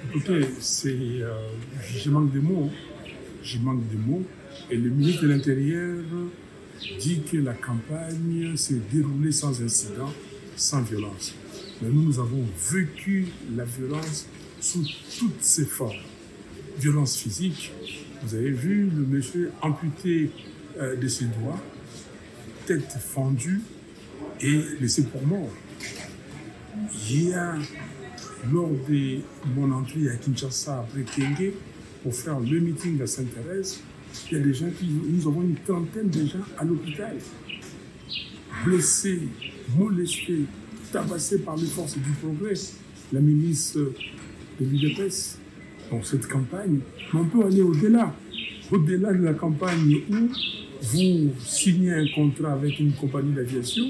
Écoutez, je manque de mots. Je manque de mots. Et le ministre de l'Intérieur dit que la campagne s'est déroulée sans incident, sans violence. Mais nous avons vécu la violence sous toutes ses formes. Violence physique, vous avez vu le monsieur amputé de ses doigts, tête fendue et laissé pour mort. Il y a, lors de mon entrée à Kinshasa après Kenge, pour faire le meeting à Sainte-Thérèse, il y a des gens nous avons une trentaine de gens à l'hôpital, blessés, molestés, tabassés par les forces du progrès, la milice de l'UDPS. Donc cette campagne, on peut aller au-delà de la campagne où vous signez un contrat avec une compagnie d'aviation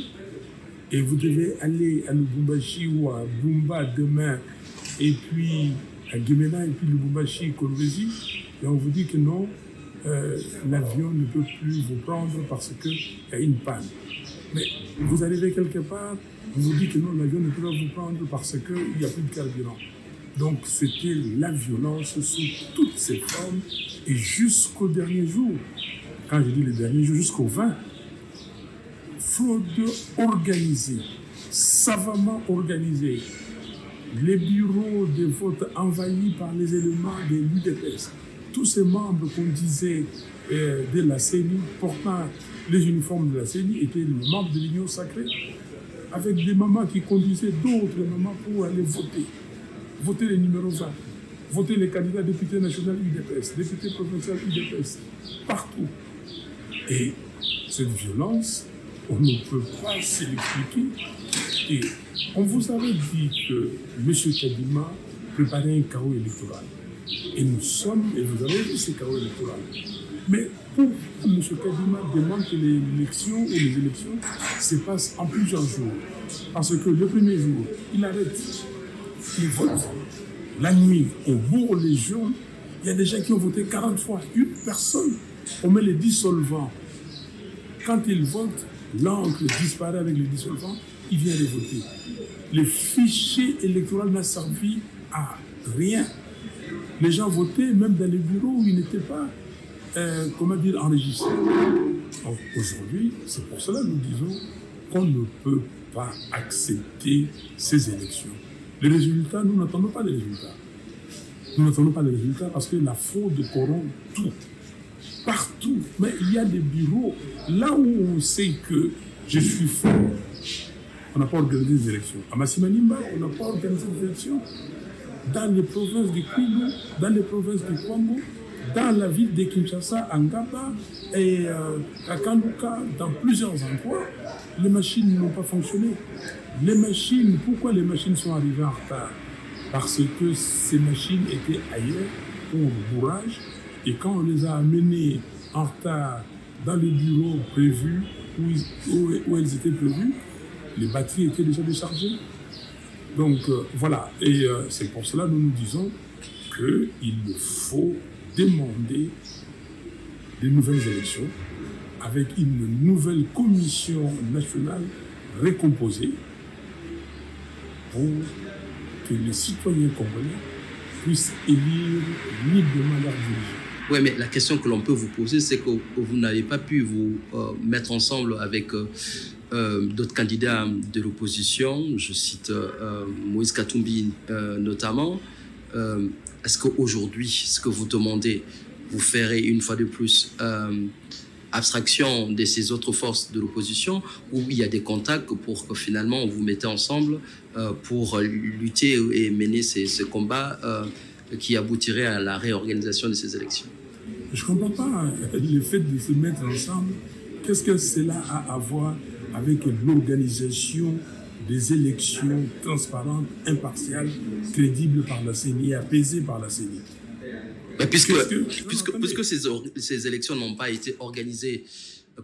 et vous devez aller à Lubumbashi ou à Bumba demain, et puis à Guémena, et puis Lubumbashi, Kolwezi, et on vous dit que non, l'avion ne peut plus vous prendre parce qu'il y a une panne. Mais vous arrivez quelque part, on vous dit que non, l'avion ne peut pas vous prendre parce qu'il n'y a plus de carburant. Donc c'était la violence sous toutes ses formes, et jusqu'au dernier jour, quand je dis le dernier jour, jusqu'au 20, fraude organisée, savamment organisée, les bureaux de vote envahis par les éléments de l'UDPS, tous ces membres qu'on disait de la CENI, portant les uniformes de la CENI, étaient les membres de l'Union sacrée, avec des mamans qui conduisaient d'autres mamans pour aller voter. Voter les numéros 20, voter les candidats députés nationaux UDPS, députés provinciaux UDPS, partout. Et cette violence, on ne peut pas se l'expliquer. Et on vous avait dit que M. Kadima préparait un chaos électoral. Et nous sommes, et vous avez vu ce chaos électoral. Mais pourquoi M. Kadima demande que l'élection ou les élections se passent en plusieurs jours? Parce que le premier jour, il arrête, il vote. La nuit, on bourre les jaunes. Il y a des gens qui ont voté 40 fois. Une personne, on met les dissolvants. Quand ils votent, l'encre disparaît avec les dissolvants, il vient les voter. Le fichier électoral n'a servi à rien. Les gens votaient même dans les bureaux où ils n'étaient pas enregistrés. Donc aujourd'hui, c'est pour cela que nous disons qu'on ne peut pas accepter ces élections. Les résultats, nous n'attendons pas les résultats. Nous n'attendons pas les résultats parce que la fraude corrompt tout. Partout. Mais il y a des bureaux. Là où on sait que je suis fort, on n'a pas organisé des élections. À Massimanimba, on n'a pas organisé des élections. Dans les provinces de Kwilu, dans les provinces de Kwango, dans la ville de Kinshasa, à Ngaba et à Kanduka, dans plusieurs endroits, les machines n'ont pas fonctionné. Les machines, pourquoi les machines sont arrivées en retard? Parce que ces machines étaient ailleurs pour le bourrage, et quand on les a amenées en retard dans le bureau prévu, où elles étaient prévues, les batteries étaient déjà déchargées. Donc voilà, et c'est pour cela que nous disons qu'il faut demander des nouvelles élections avec une nouvelle commission nationale recomposée pour que les citoyens congolais puissent élire librement leurs dirigeants. Oui, mais la question que l'on peut vous poser, c'est que vous n'avez pas pu vous mettre ensemble avec d'autres candidats de l'opposition. Je cite Moïse Katumbi notamment. Est-ce qu'aujourd'hui, ce que vous demandez, vous ferez une fois de plus abstraction de ces autres forces de l'opposition, ou il y a des contacts pour que finalement vous mettez ensemble pour lutter et mener ce combat qui aboutirait à la réorganisation de ces élections? Je ne comprends pas le fait de se mettre ensemble. Qu'est-ce que cela a à voir avec l'organisation des élections transparentes, impartiales, crédibles par la CENI et apaisées par la CENI? Puisque ces élections n'ont pas été organisées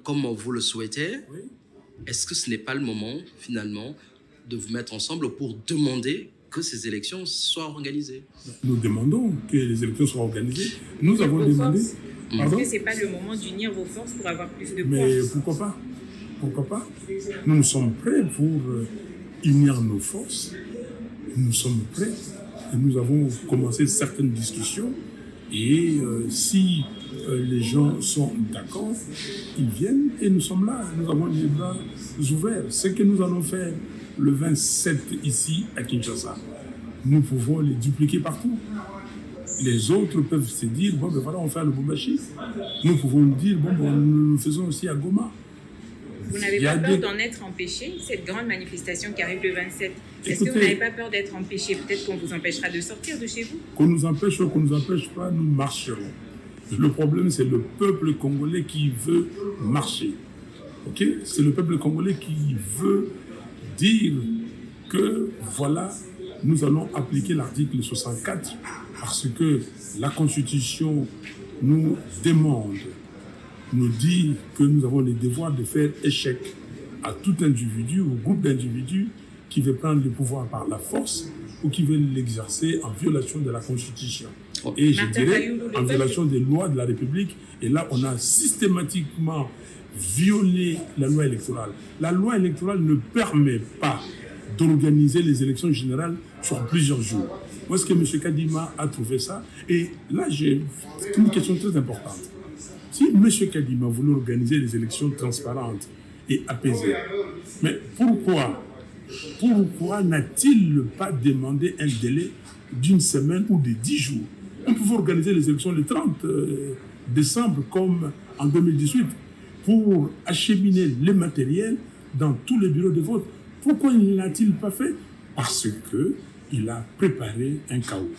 comme vous le souhaitez, oui. Est-ce que ce n'est pas le moment, finalement, de vous mettre ensemble pour demander que ces élections soient organisées? Nous demandons que les élections soient organisées. Nous avons demandé... Est-ce que ce n'est pas le moment d'unir vos forces pour avoir plus de poids? Mais pourquoi pas? Pourquoi pas? Nous sommes prêts pour unir nos forces. Nous sommes prêts. Et nous avons commencé certaines discussions. Et si les gens sont d'accord, ils viennent et nous sommes là. Nous avons les bras ouverts. Ce que nous allons faire le 27 ici à Kinshasa, nous pouvons les dupliquer partout. Les autres peuvent se dire, bon, ben voilà, on fait le Lubumbashi. Nous pouvons dire, bon, ben, nous le faisons aussi à Goma. Vous n'avez pas peur d'en être empêché, cette grande manifestation qui arrive le 27? Est-ce que vous n'avez pas peur d'être empêché? Peut-être qu'on vous empêchera de sortir de chez vous? Qu'on nous empêche ou qu'on ne nous empêche pas, nous marcherons. Le problème, c'est le peuple congolais qui veut marcher. Ok? C'est le peuple congolais qui veut dire que, voilà, nous allons appliquer l'article 64 parce que la Constitution nous demande, nous dit que nous avons le devoir de faire échec à tout individu ou groupe d'individus qui veut prendre le pouvoir par la force ou qui veut l'exercer en violation de la Constitution. Et je dirais en violation des lois de la République. Et là, on a systématiquement violé la loi électorale. La loi électorale ne permet pas d'organiser les élections générales sur plusieurs jours. Où est-ce que M. Kadima a trouvé ça? Et là, j'ai une question très importante. Si M. Kadima voulait organiser les élections transparentes et apaisées, mais pourquoi n'a-t-il pas demandé un délai d'une semaine ou de 10 jours? On pouvait organiser les élections le 30 décembre comme en 2018 pour acheminer les matériels dans tous les bureaux de vote. Pourquoi ne l'a-t-il pas fait? Parce qu'il a préparé un chaos.